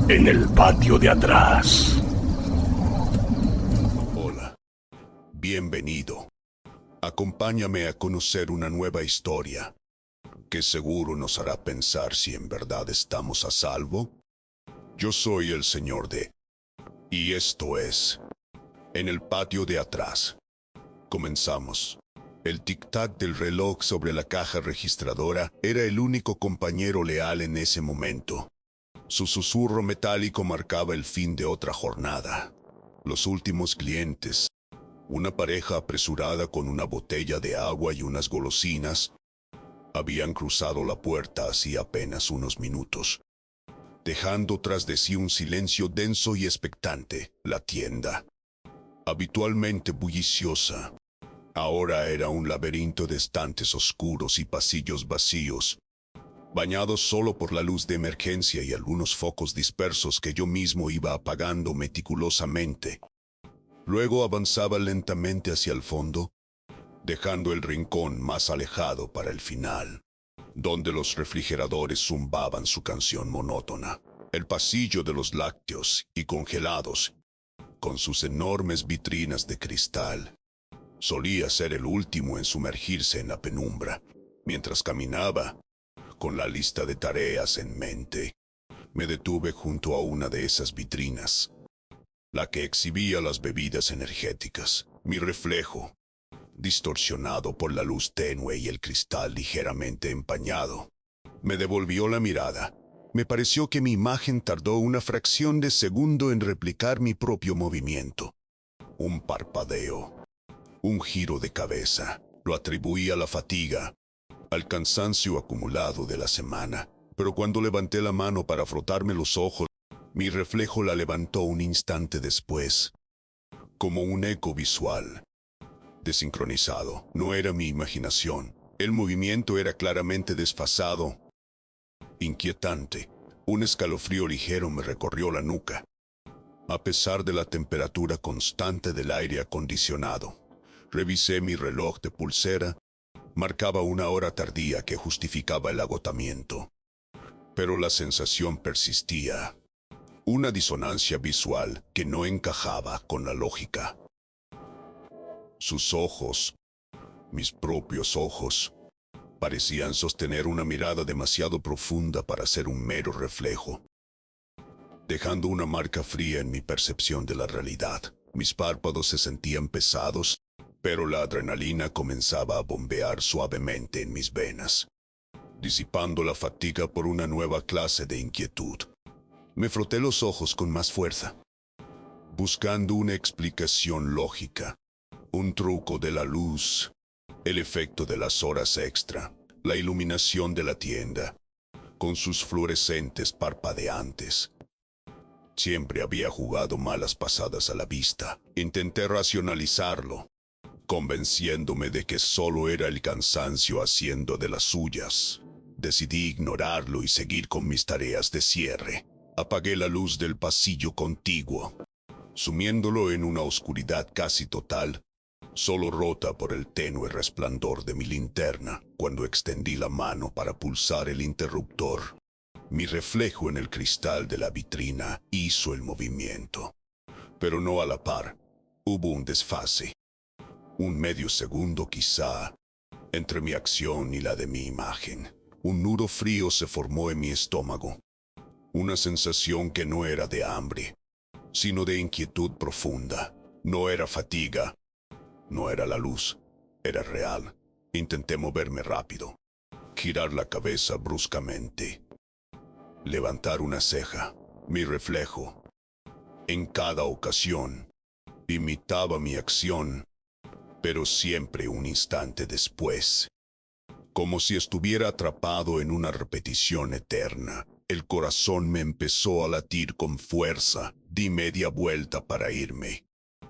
En el patio de atrás. Hola, bienvenido. Acompáñame a conocer una nueva historia, que seguro nos hará pensar si en verdad estamos a salvo. Yo soy el Señor D. Y esto es En el patio de atrás. Comenzamos. El tic-tac del reloj sobre la caja registradora era el único compañero leal en ese momento. Su susurro metálico marcaba el fin de otra jornada. Los últimos clientes, una pareja apresurada con una botella de agua y unas golosinas, habían cruzado la puerta hacía apenas unos minutos, dejando tras de sí un silencio denso y expectante. La tienda, habitualmente bulliciosa, ahora era un laberinto de estantes oscuros y pasillos vacíos, bañados solo por la luz de emergencia y algunos focos dispersos que yo mismo iba apagando meticulosamente. Luego avanzaba lentamente hacia el fondo, dejando el rincón más alejado para el final, donde los refrigeradores zumbaban su canción monótona. El pasillo de los lácteos y congelados, con sus enormes vitrinas de cristal, solía ser el último en sumergirse en la penumbra. Mientras caminaba, con la lista de tareas en mente, me detuve junto a una de esas vitrinas, la que exhibía las bebidas energéticas. Mi reflejo, distorsionado por la luz tenue y el cristal ligeramente empañado, me devolvió la mirada. Me pareció que mi imagen tardó una fracción de segundo en replicar mi propio movimiento. Un parpadeo, un giro de cabeza. Lo atribuí a la fatiga, al cansancio acumulado de la semana. Pero cuando levanté la mano para frotarme los ojos, mi reflejo la levantó un instante después, como un eco visual, desincronizado. No era mi imaginación. El movimiento era claramente desfasado, inquietante. Un escalofrío ligero me recorrió la nuca. A pesar de la temperatura constante del aire acondicionado, revisé mi reloj de pulsera. Marcaba una hora tardía que justificaba el agotamiento. Pero la sensación persistía. Una disonancia visual que no encajaba con la lógica. Sus ojos, mis propios ojos, parecían sostener una mirada demasiado profunda para ser un mero reflejo, dejando una marca fría en mi percepción de la realidad. Mis párpados se sentían pesados, pero la adrenalina comenzaba a bombear suavemente en mis venas, disipando la fatiga por una nueva clase de inquietud. Me froté los ojos con más fuerza, buscando una explicación lógica, un truco de la luz, el efecto de las horas extra, la iluminación de la tienda, con sus fluorescentes parpadeantes. Siempre había jugado malas pasadas a la vista. Intenté racionalizarlo, convenciéndome de que solo era el cansancio haciendo de las suyas. Decidí ignorarlo y seguir con mis tareas de cierre. Apagué la luz del pasillo contiguo, sumiéndolo en una oscuridad casi total, solo rota por el tenue resplandor de mi linterna. Cuando extendí la mano para pulsar el interruptor, mi reflejo en el cristal de la vitrina hizo el movimiento. Pero no a la par. Hubo un desfase. Un medio segundo quizá, entre mi acción y la de mi imagen. Un nudo frío se formó en mi estómago. Una sensación que no era de hambre, sino de inquietud profunda. No era fatiga, no era la luz, era real. Intenté moverme rápido, girar la cabeza bruscamente, levantar una ceja. Mi reflejo, en cada ocasión, imitaba mi acción, pero siempre un instante después, como si estuviera atrapado en una repetición eterna. El corazón me empezó a latir con fuerza. Di media vuelta para irme,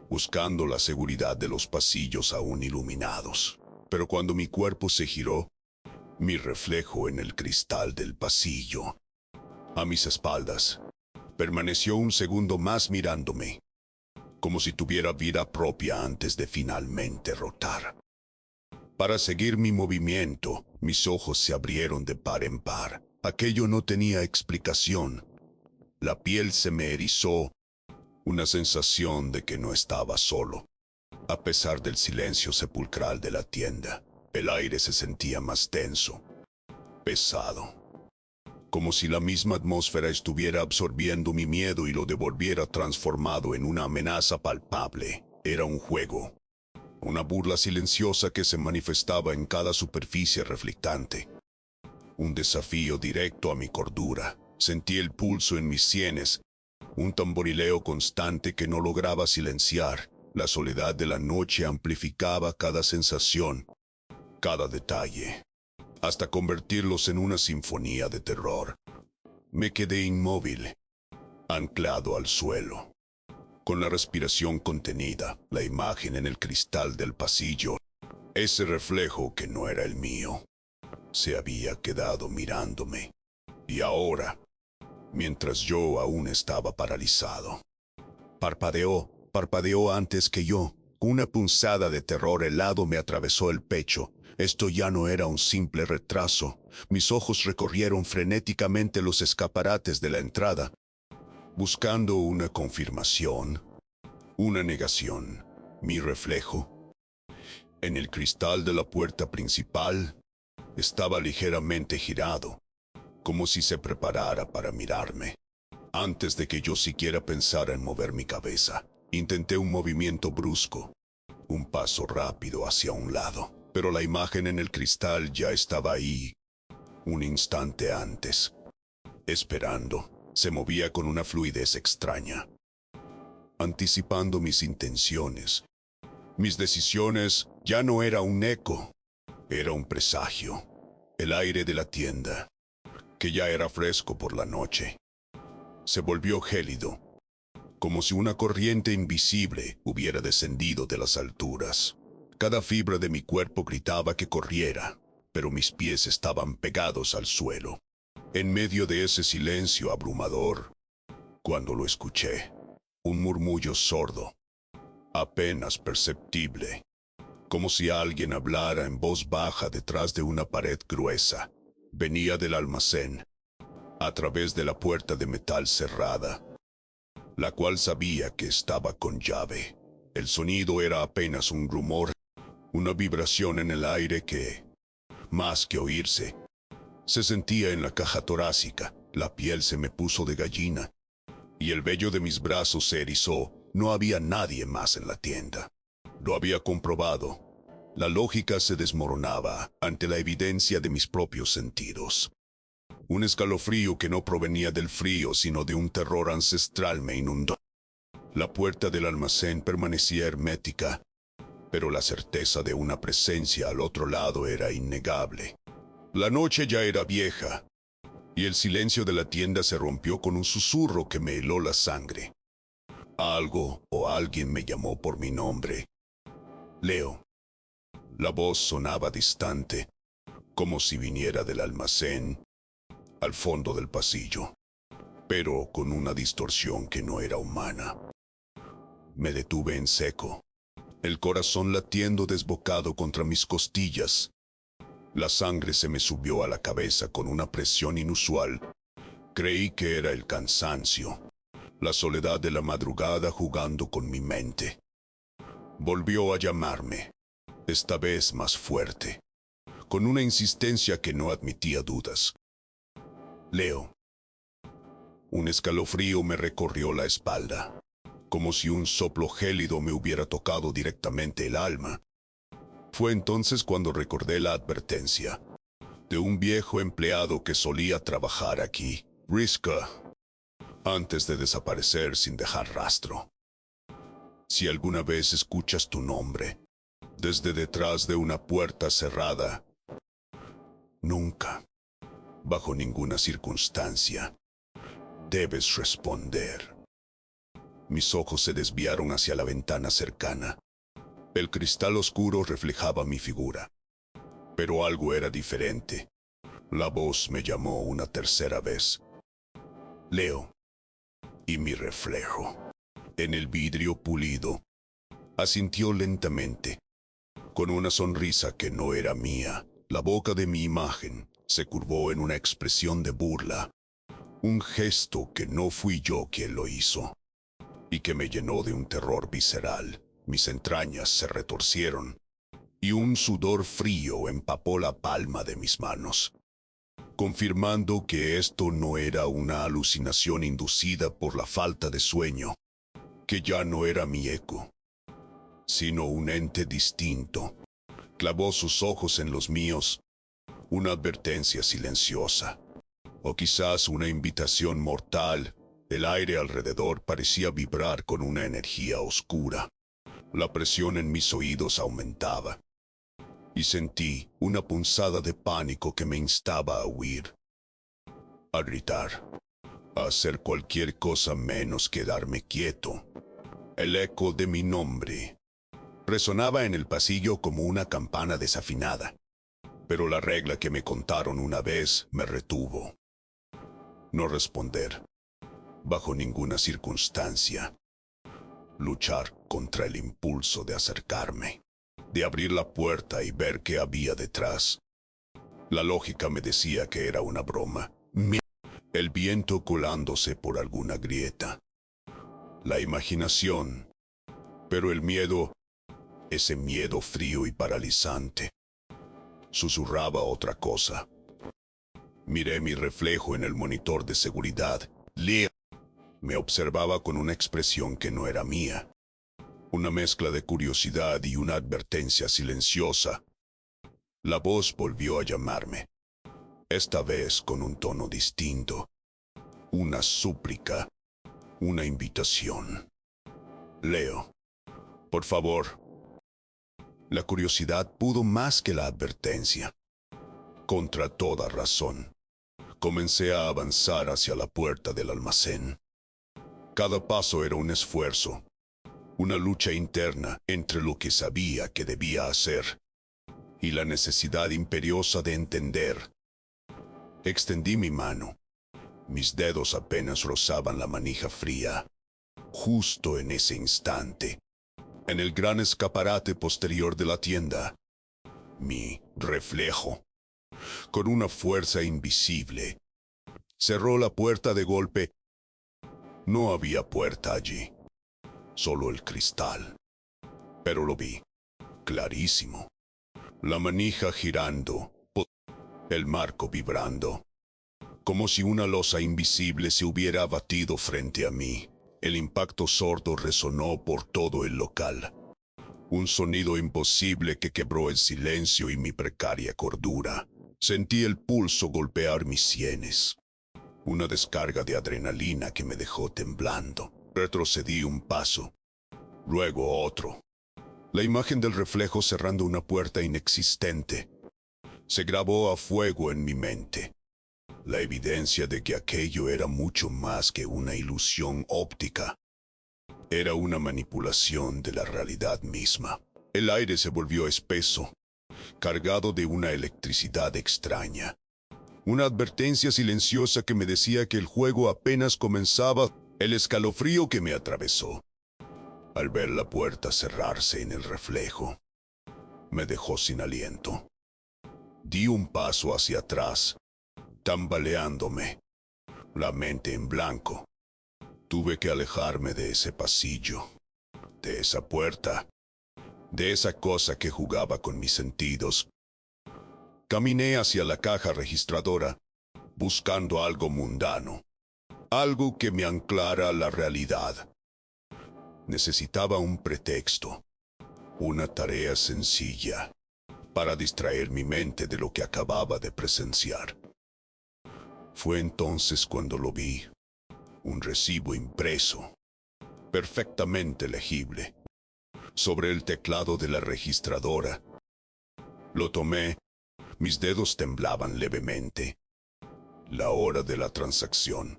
buscando la seguridad de los pasillos aún iluminados. Pero cuando mi cuerpo se giró, mi reflejo en el cristal del pasillo, a mis espaldas, permaneció un segundo más mirándome, como si tuviera vida propia antes de finalmente rotar. Para seguir mi movimiento, mis ojos se abrieron de par en par. Aquello no tenía explicación. La piel se me erizó, una sensación de que no estaba solo. A pesar del silencio sepulcral de la tienda, el aire se sentía más denso, pesado, como si la misma atmósfera estuviera absorbiendo mi miedo y lo devolviera transformado en una amenaza palpable. Era un juego, una burla silenciosa que se manifestaba en cada superficie reflectante. Un desafío directo a mi cordura. Sentí el pulso en mis sienes, un tamborileo constante que no lograba silenciar. La soledad de la noche amplificaba cada sensación, cada detalle, hasta convertirlos en una sinfonía de terror. Me quedé inmóvil, anclado al suelo, con la respiración contenida, la imagen en el cristal del pasillo. Ese reflejo que no era el mío, se había quedado mirándome. Y ahora, mientras yo aún estaba paralizado, parpadeó antes que yo. Una punzada de terror helado me atravesó el pecho. Esto ya no era un simple retraso. Mis ojos recorrieron frenéticamente los escaparates de la entrada, buscando una confirmación, una negación. Mi reflejo, en el cristal de la puerta principal, estaba ligeramente girado, como si se preparara para mirarme. Antes de que yo siquiera pensara en mover mi cabeza, intenté un movimiento brusco, un paso rápido hacia un lado, pero la imagen en el cristal ya estaba ahí, un instante antes, esperando. Se movía con una fluidez extraña, anticipando mis intenciones. Mis decisiones ya no era un eco, era un presagio. El aire de la tienda, que ya era fresco por la noche, se volvió gélido, como si una corriente invisible hubiera descendido de las alturas. Cada fibra de mi cuerpo gritaba que corriera, pero mis pies estaban pegados al suelo. En medio de ese silencio abrumador, cuando lo escuché, un murmullo sordo, apenas perceptible, como si alguien hablara en voz baja detrás de una pared gruesa, venía del almacén, a través de la puerta de metal cerrada, la cual sabía que estaba con llave. El sonido era apenas un rumor, una vibración en el aire que, más que oírse, se sentía en la caja torácica. La piel se me puso de gallina, y el vello de mis brazos se erizó. No había nadie más en la tienda. Lo había comprobado. La lógica se desmoronaba ante la evidencia de mis propios sentidos. Un escalofrío que no provenía del frío, sino de un terror ancestral me inundó. La puerta del almacén permanecía hermética, pero la certeza de una presencia al otro lado era innegable. La noche ya era vieja, y el silencio de la tienda se rompió con un susurro que me heló la sangre. Algo o alguien me llamó por mi nombre. Leo. La voz sonaba distante, como si viniera del almacén, al fondo del pasillo, pero con una distorsión que no era humana. Me detuve en seco, el corazón latiendo desbocado contra mis costillas. La sangre se me subió a la cabeza con una presión inusual. Creí que era el cansancio, la soledad de la madrugada jugando con mi mente. Volvió a llamarme, esta vez más fuerte, con una insistencia que no admitía dudas. Leo. Un escalofrío me recorrió la espalda, como si un soplo gélido me hubiera tocado directamente el alma. Fue entonces cuando recordé la advertencia de un viejo empleado que solía trabajar aquí, Riska, antes de desaparecer sin dejar rastro. Si alguna vez escuchas tu nombre desde detrás de una puerta cerrada, nunca, bajo ninguna circunstancia, debes responder. Mis ojos se desviaron hacia la ventana cercana. El cristal oscuro reflejaba mi figura, pero algo era diferente. La voz me llamó una tercera vez. Leo. Y mi reflejo, en el vidrio pulido, asintió lentamente, con una sonrisa que no era mía. La boca de mi imagen se curvó en una expresión de burla. Un gesto que no fui yo quien lo hizo, y que me llenó de un terror visceral. Mis entrañas se retorcieron, y un sudor frío empapó la palma de mis manos, confirmando que esto no era una alucinación inducida por la falta de sueño, que ya no era mi eco, sino un ente distinto. Clavó sus ojos en los míos, una advertencia silenciosa, o quizás una invitación mortal. El aire alrededor parecía vibrar con una energía oscura. La presión en mis oídos aumentaba, y sentí una punzada de pánico que me instaba a huir, a gritar, a hacer cualquier cosa menos quedarme quieto. El eco de mi nombre resonaba en el pasillo como una campana desafinada, pero la regla que me contaron una vez me retuvo: no responder, bajo ninguna circunstancia. Luchar contra el impulso de acercarme, de abrir la puerta y ver qué había detrás. La lógica me decía que era una broma. El viento colándose por alguna grieta. La imaginación. Pero el miedo, ese miedo frío y paralizante, susurraba otra cosa. Miré mi reflejo en el monitor de seguridad. Leo me observaba con una expresión que no era mía. Una mezcla de curiosidad y una advertencia silenciosa. La voz volvió a llamarme, esta vez con un tono distinto. Una súplica, una invitación. Leo, por favor. La curiosidad pudo más que la advertencia. Contra toda razón, comencé a avanzar hacia la puerta del almacén. Cada paso era un esfuerzo, una lucha interna entre lo que sabía que debía hacer y la necesidad imperiosa de entender. Extendí mi mano. Mis dedos apenas rozaban la manija fría. Justo en ese instante, en el gran escaparate posterior de la tienda, mi reflejo, con una fuerza invisible, cerró la puerta de golpe. No había puerta allí, solo el cristal. Pero lo vi, clarísimo. La manija girando, el marco vibrando, como si una losa invisible se hubiera abatido frente a mí. El impacto sordo resonó por todo el local. Un sonido imposible que quebró el silencio y mi precaria cordura. Sentí el pulso golpear mis sienes. Una descarga de adrenalina que me dejó temblando. Retrocedí un paso, luego otro. La imagen del reflejo cerrando una puerta inexistente se grabó a fuego en mi mente. La evidencia de que aquello era mucho más que una ilusión óptica. Era una manipulación de la realidad misma. El aire se volvió espeso, cargado de una electricidad extraña. Una advertencia silenciosa que me decía que el juego apenas comenzaba. El escalofrío que me atravesó al ver la puerta cerrarse en el reflejo me dejó sin aliento. Di un paso hacia atrás, tambaleándome, la mente en blanco. Tuve que alejarme de ese pasillo, de esa puerta, de esa cosa que jugaba con mis sentidos. Caminé hacia la caja registradora, buscando algo mundano, algo que me anclara a la realidad. Necesitaba un pretexto, una tarea sencilla, para distraer mi mente de lo que acababa de presenciar. Fue entonces cuando lo vi, un recibo impreso, perfectamente legible, sobre el teclado de la registradora. Lo tomé, mis dedos temblaban levemente. La hora de la transacción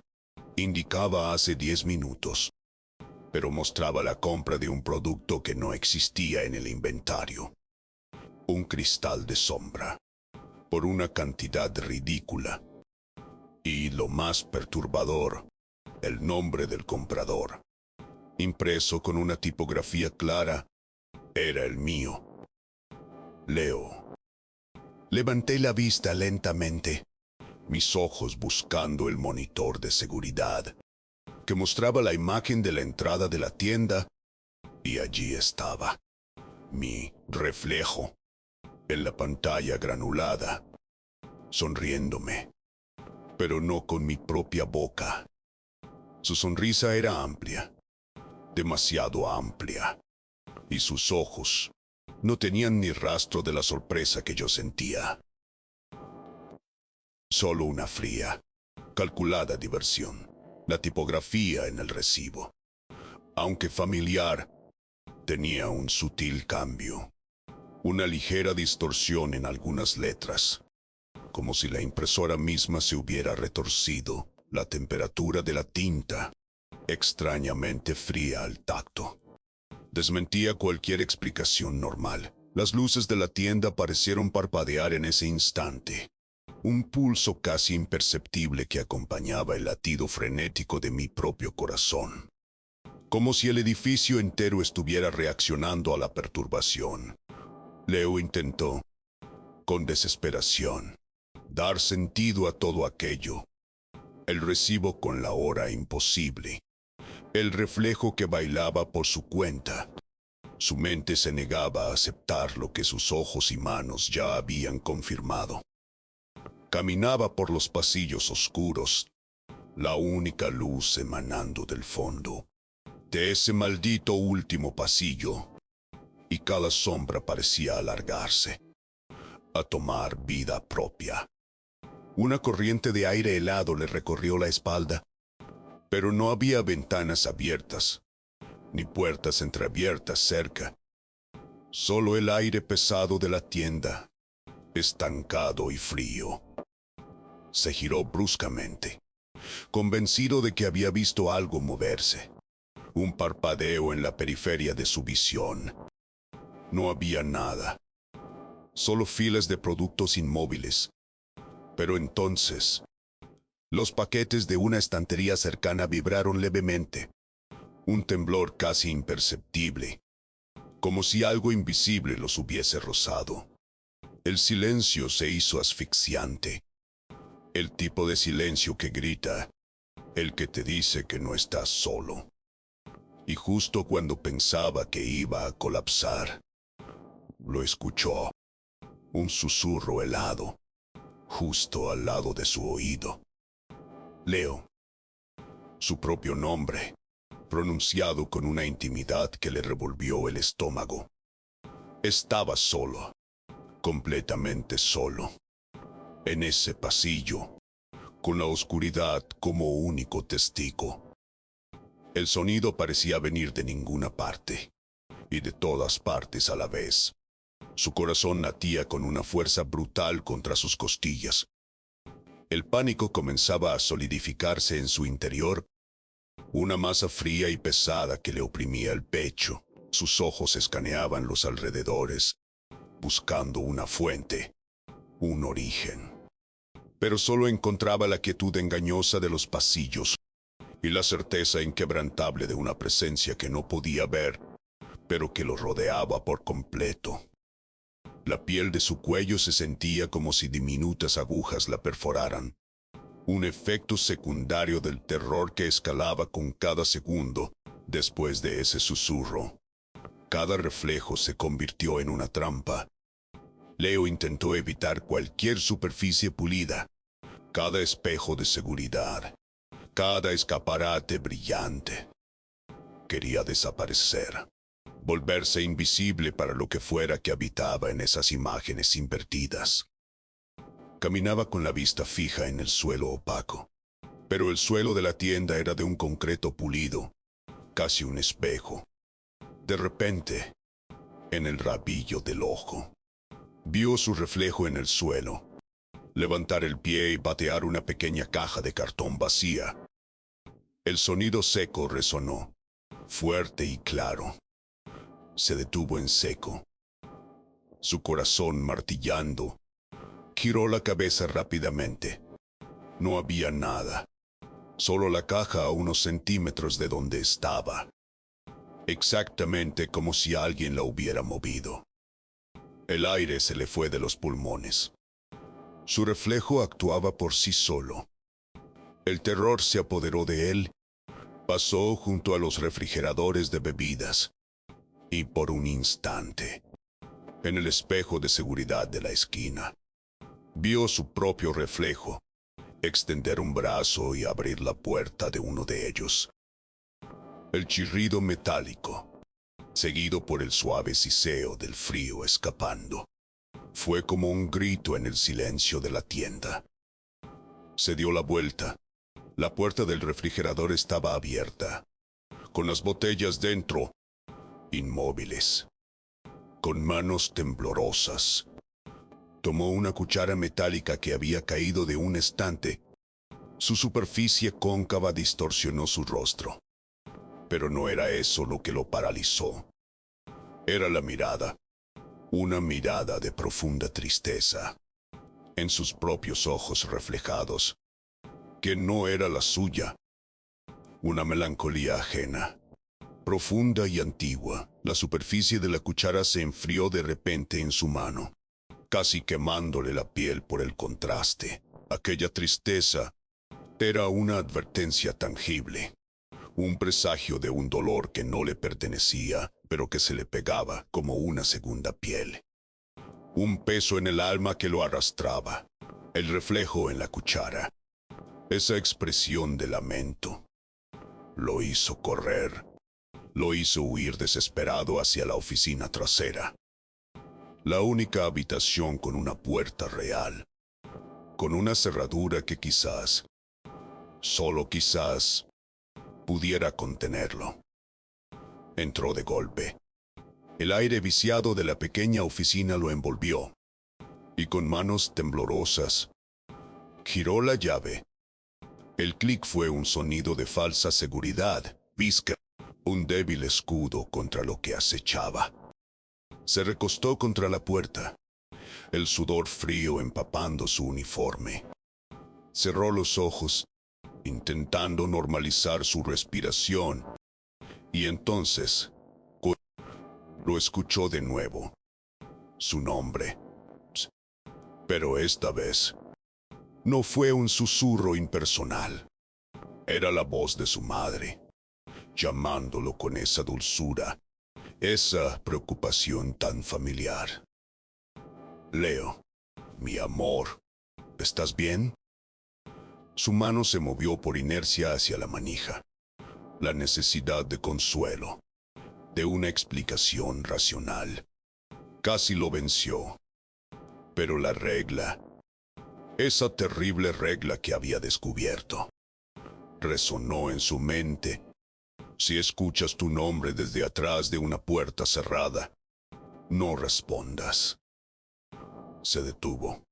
indicaba hace 10 minutos, pero mostraba la compra de un producto que no existía en el inventario. Un cristal de sombra, por una cantidad ridícula. Y lo más perturbador, el nombre del comprador, impreso con una tipografía clara, era el mío. Leo. Levanté la vista lentamente. mis ojos buscando el monitor de seguridad, que mostraba la imagen de la entrada de la tienda, y allí estaba, mi reflejo, en la pantalla granulada, sonriéndome, pero no con mi propia boca. Su sonrisa era amplia, demasiado amplia, y sus ojos no tenían ni rastro de la sorpresa que yo sentía. Solo una fría, calculada diversión, la tipografía en el recibo, aunque familiar, tenía un sutil cambio, una ligera distorsión en algunas letras, como si la impresora misma se hubiera retorcido. La temperatura de la tinta, extrañamente fría al tacto, desmentía cualquier explicación normal. Las luces de la tienda parecieron parpadear en ese instante. Un pulso casi imperceptible que acompañaba el latido frenético de mi propio corazón. Como si el edificio entero estuviera reaccionando a la perturbación. Leo intentó, con desesperación, dar sentido a todo aquello. El recibo con la hora imposible. El reflejo que bailaba por su cuenta. Su mente se negaba a aceptar lo que sus ojos y manos ya habían confirmado. Caminaba por los pasillos oscuros, la única luz emanando del fondo de ese maldito último pasillo, y cada sombra parecía alargarse, a tomar vida propia. Una corriente de aire helado le recorrió la espalda, pero no había ventanas abiertas, ni puertas entreabiertas cerca. Solo el aire pesado de la tienda, estancado y frío. Se giró bruscamente, convencido de que había visto algo moverse. Un parpadeo en la periferia de su visión. No había nada, solo filas de productos inmóviles. Pero entonces, los paquetes de una estantería cercana vibraron levemente. Un temblor casi imperceptible, como si algo invisible los hubiese rozado. El silencio se hizo asfixiante. El tipo de silencio que grita, el que te dice que no estás solo. Y justo cuando pensaba que iba a colapsar, lo escuchó. Un susurro helado, justo al lado de su oído. Leo. Su propio nombre, pronunciado con una intimidad que le revolvió el estómago. Estaba solo, completamente solo, en ese pasillo, con la oscuridad como único testigo. El sonido parecía venir de ninguna parte, y de todas partes a la vez. Su corazón latía con una fuerza brutal contra sus costillas. El pánico comenzaba a solidificarse en su interior, una masa fría y pesada que le oprimía el pecho. Sus ojos escaneaban los alrededores, buscando una fuente, un origen. Pero solo encontraba la quietud engañosa de los pasillos y la certeza inquebrantable de una presencia que no podía ver, pero que lo rodeaba por completo. La piel de su cuello se sentía como si diminutas agujas la perforaran. Un efecto secundario del terror que escalaba con cada segundo después de ese susurro. Cada reflejo se convirtió en una trampa. Leo intentó evitar cualquier superficie pulida, cada espejo de seguridad, cada escaparate brillante. Quería desaparecer, volverse invisible para lo que fuera que habitaba en esas imágenes invertidas. Caminaba con la vista fija en el suelo opaco, pero el suelo de la tienda era de un concreto pulido, casi un espejo. De repente, en el rabillo del ojo, vio su reflejo en el suelo, levantar el pie y batear una pequeña caja de cartón vacía. El sonido seco resonó, fuerte y claro. Se detuvo en seco. Su corazón martillando, giró la cabeza rápidamente. No había nada, solo la caja a unos centímetros de donde estaba. Exactamente como si alguien la hubiera movido. El aire se le fue de los pulmones. Su reflejo actuaba por sí solo. El terror se apoderó de él. Pasó junto a los refrigeradores de bebidas. Y por un instante, en el espejo de seguridad de la esquina, vio su propio reflejo extender un brazo y abrir la puerta de uno de ellos. El chirrido metálico, seguido por el suave siseo del frío escapando, fue como un grito en el silencio de la tienda. Se dio la vuelta. La puerta del refrigerador estaba abierta, con las botellas dentro, inmóviles, con manos temblorosas. Tomó una cuchara metálica que había caído de un estante. Su superficie cóncava distorsionó su rostro. Pero no era eso lo que lo paralizó. Era la mirada. Una mirada de profunda tristeza. En sus propios ojos reflejados. Que no era la suya. Una melancolía ajena. Profunda y antigua. La superficie de la cuchara se enfrió de repente en su mano, casi quemándole la piel por el contraste. Aquella tristeza era una advertencia tangible, un presagio de un dolor que no le pertenecía, pero que se le pegaba como una segunda piel. Un peso en el alma que lo arrastraba, el reflejo en la cuchara, esa expresión de lamento. Lo hizo correr, lo hizo huir desesperado hacia la oficina trasera. La única habitación con una puerta real, con una cerradura que quizás, solo quizás, pudiera contenerlo. Entró de golpe. El aire viciado de la pequeña oficina lo envolvió, y con manos temblorosas, giró la llave. El clic fue un sonido de falsa seguridad, pizca, un débil escudo contra lo que acechaba. Se recostó contra la puerta, el sudor frío empapando su uniforme. Cerró los ojos, intentando normalizar su respiración, y entonces lo escuchó de nuevo. Su nombre. Pero esta vez no fue un susurro impersonal. Era la voz de su madre, llamándolo con esa dulzura, esa preocupación tan familiar. Leo, mi amor, ¿estás bien? Su mano se movió por inercia hacia la manija. La necesidad de consuelo, de una explicación racional, casi lo venció. Pero la regla, esa terrible regla que había descubierto, resonó en su mente. Si escuchas tu nombre desde atrás de una puerta cerrada, no respondas. Se detuvo,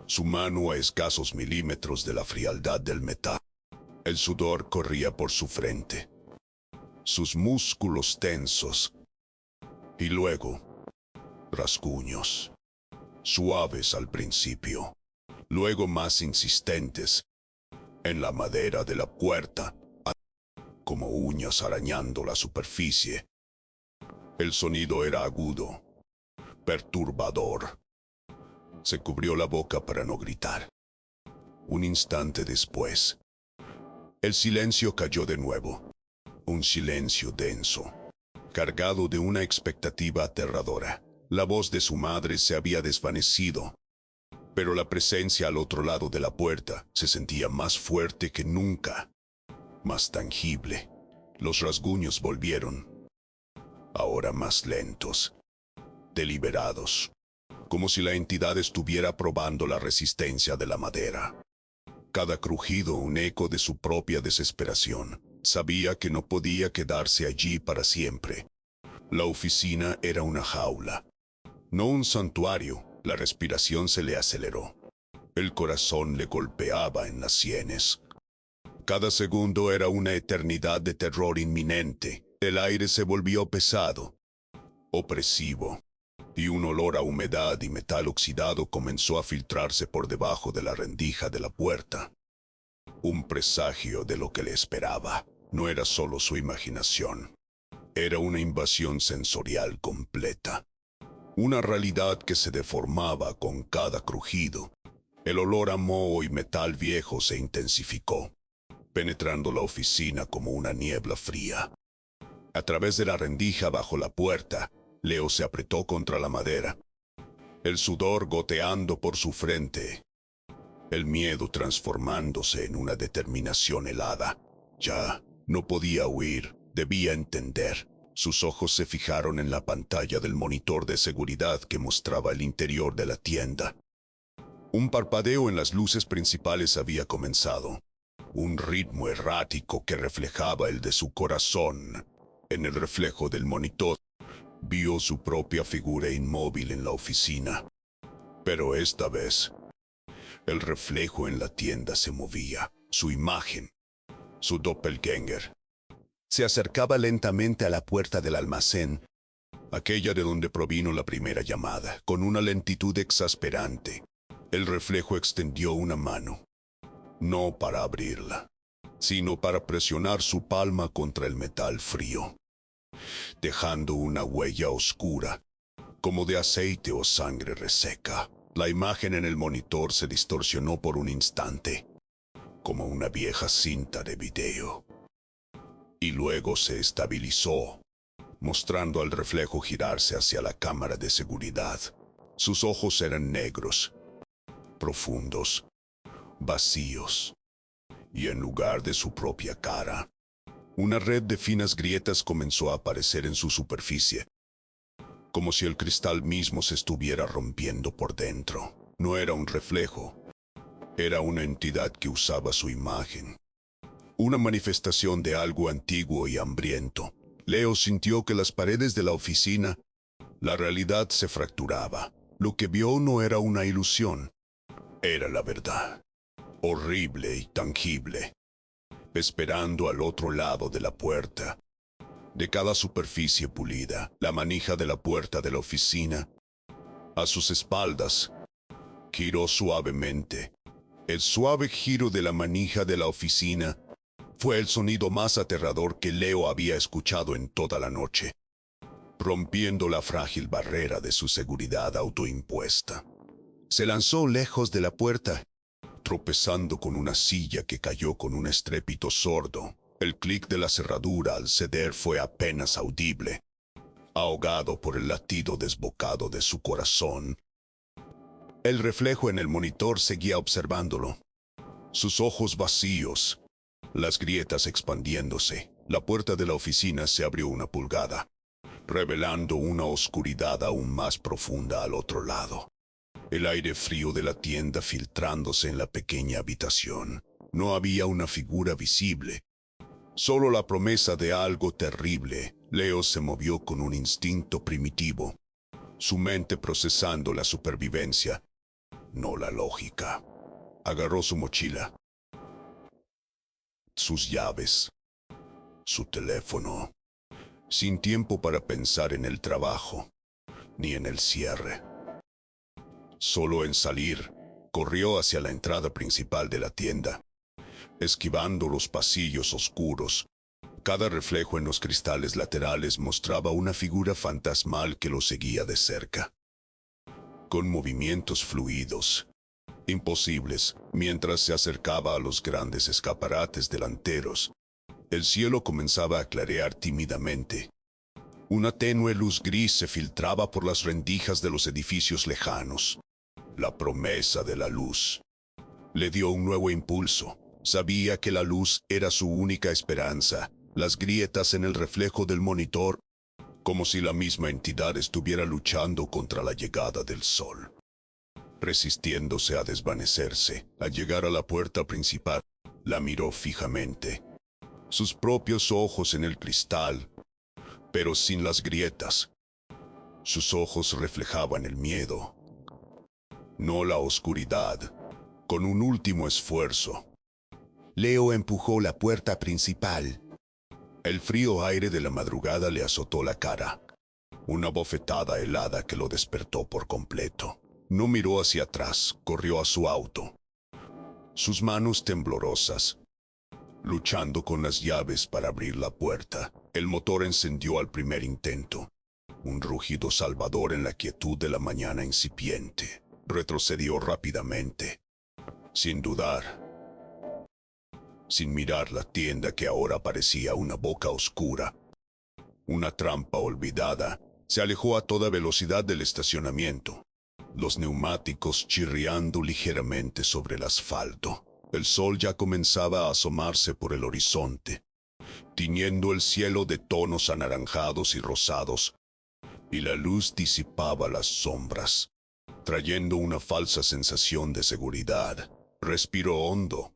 su mano a escasos milímetros de la frialdad del metal. El sudor corría por su frente, sus músculos tensos, y luego, rasguños, suaves al principio, luego más insistentes, en la madera de la puerta, como uñas arañando la superficie. El sonido era agudo, perturbador. Se cubrió la boca para no gritar. Un instante después, el silencio cayó de nuevo. Un silencio denso, cargado de una expectativa aterradora. La voz de su madre se había desvanecido, pero la presencia al otro lado de la puerta se sentía más fuerte que nunca, más tangible. Los rasguños volvieron, ahora más lentos, deliberados, como si la entidad estuviera probando la resistencia de la madera. Cada crujido un eco de su propia desesperación. Sabía que no podía quedarse allí para siempre. La oficina era una jaula, no un santuario. La respiración se le aceleró. El corazón le golpeaba en las sienes. Cada segundo era una eternidad de terror inminente. El aire se volvió pesado, opresivo, y un olor a humedad y metal oxidado comenzó a filtrarse por debajo de la rendija de la puerta. Un presagio de lo que le esperaba. No era solo su imaginación. Era una invasión sensorial completa. Una realidad que se deformaba con cada crujido. El olor a moho y metal viejo se intensificó, penetrando la oficina como una niebla fría. A través de la rendija bajo la puerta, Leo se apretó contra la madera, el sudor goteando por su frente, el miedo transformándose en una determinación helada. Ya no podía huir, debía entender. Sus ojos se fijaron en la pantalla del monitor de seguridad que mostraba el interior de la tienda. Un parpadeo en las luces principales había comenzado, un ritmo errático que reflejaba el de su corazón. En el reflejo del monitor, vio su propia figura inmóvil en la oficina. Pero esta vez, el reflejo en la tienda se movía, su imagen, su doppelganger. Se acercaba lentamente a la puerta del almacén, aquella de donde provino la primera llamada, con una lentitud exasperante. El reflejo extendió una mano, no para abrirla, sino para presionar su palma contra el metal frío, dejando una huella oscura, como de aceite o sangre reseca. La imagen en el monitor se distorsionó por un instante, como una vieja cinta de video, y luego se estabilizó, mostrando al reflejo girarse hacia la cámara de seguridad. Sus ojos eran negros, profundos, vacíos, y en lugar de su propia cara, una red de finas grietas comenzó a aparecer en su superficie, como si el cristal mismo se estuviera rompiendo por dentro. No era un reflejo, era una entidad que usaba su imagen, una manifestación de algo antiguo y hambriento. Leo sintió que las paredes de la oficina, la realidad se fracturaba. Lo que vio no era una ilusión, era la verdad, horrible y tangible, esperando al otro lado de la puerta. De cada superficie pulida, la manija de la puerta de la oficina, a sus espaldas, giró suavemente. El suave giro de la manija de la oficina fue el sonido más aterrador que Leo había escuchado en toda la noche, rompiendo la frágil barrera de su seguridad autoimpuesta. Se lanzó lejos de la puerta, tropezando con una silla que cayó con un estrépito sordo. El clic de la cerradura al ceder fue apenas audible, ahogado por el latido desbocado de su corazón. El reflejo en el monitor seguía observándolo, sus ojos vacíos, las grietas expandiéndose. La puerta de la oficina se abrió una pulgada, revelando una oscuridad aún más profunda al otro lado. El aire frío de la tienda filtrándose en la pequeña habitación. No había una figura visible, solo la promesa de algo terrible. Leo se movió con un instinto primitivo, su mente procesando la supervivencia, no la lógica. Agarró su mochila, sus llaves, su teléfono, sin tiempo para pensar en el trabajo, ni en el cierre. Solo en salir, corrió hacia la entrada principal de la tienda, esquivando los pasillos oscuros. Cada reflejo en los cristales laterales mostraba una figura fantasmal que lo seguía de cerca, con movimientos fluidos, imposibles. Mientras se acercaba a los grandes escaparates delanteros, el cielo comenzaba a clarear tímidamente. Una tenue luz gris se filtraba por las rendijas de los edificios lejanos. La promesa de la luz le dio un nuevo impulso. Sabía que la luz era su única esperanza. Las grietas en el reflejo del monitor, como si la misma entidad estuviera luchando contra la llegada del sol, resistiéndose a desvanecerse. Al llegar a la puerta principal, la miró fijamente. Sus propios ojos en el cristal, pero sin las grietas. Sus ojos reflejaban el miedo, no la oscuridad. Con un último esfuerzo, Leo empujó la puerta principal. El frío aire de la madrugada le azotó la cara, una bofetada helada que lo despertó por completo. No miró hacia atrás, corrió a su auto, sus manos temblorosas, luchando con las llaves para abrir la puerta. El motor encendió al primer intento, un rugido salvador en la quietud de la mañana incipiente. Retrocedió rápidamente, Sin dudar, sin mirar la tienda que ahora parecía una boca oscura, una trampa olvidada, se alejó a toda velocidad del estacionamiento, los neumáticos chirriando ligeramente sobre el asfalto. El sol ya comenzaba a asomarse por el horizonte, tiñendo el cielo de tonos anaranjados y rosados, y la luz disipaba las sombras, trayendo una falsa sensación de seguridad. Respiró hondo,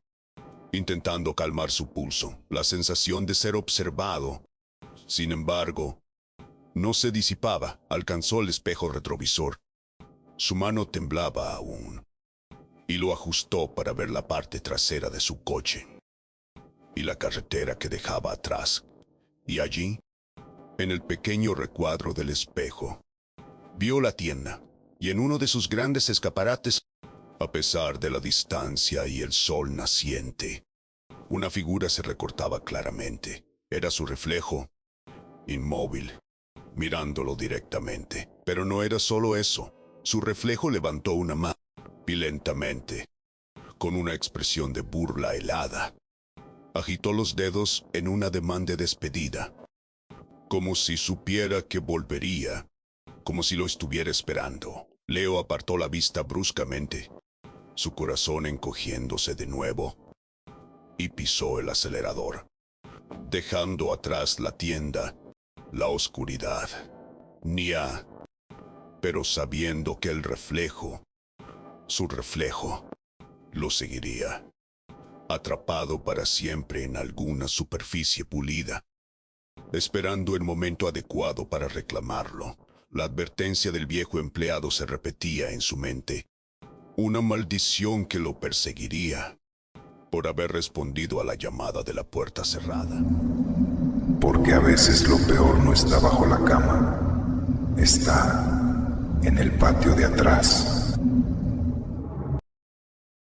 intentando calmar su pulso, la sensación de ser observado. Sin embargo, no se disipaba. Alcanzó el espejo retrovisor. Su mano temblaba aún, y lo ajustó para ver la parte trasera de su coche y la carretera que dejaba atrás. Y allí, en el pequeño recuadro del espejo, vio la tienda, y en uno de sus grandes escaparates, a pesar de la distancia y el sol naciente, una figura se recortaba claramente. Era su reflejo, inmóvil, mirándolo directamente. Pero no era solo eso. Su reflejo levantó una mano, y lentamente, con una expresión de burla helada, agitó los dedos en un ademán de despedida, como si supiera que volvería, como si lo estuviera esperando. Leo apartó la vista bruscamente, su corazón encogiéndose de nuevo, y pisó el acelerador, dejando atrás la tienda, la oscuridad. Nia, pero sabiendo que el reflejo, su reflejo, lo seguiría, atrapado para siempre en alguna superficie pulida, esperando el momento adecuado para reclamarlo. La advertencia del viejo empleado se repetía en su mente, una maldición que lo perseguiría por haber respondido a la llamada de la puerta cerrada. Porque a veces lo peor no está bajo la cama, está en el patio de atrás.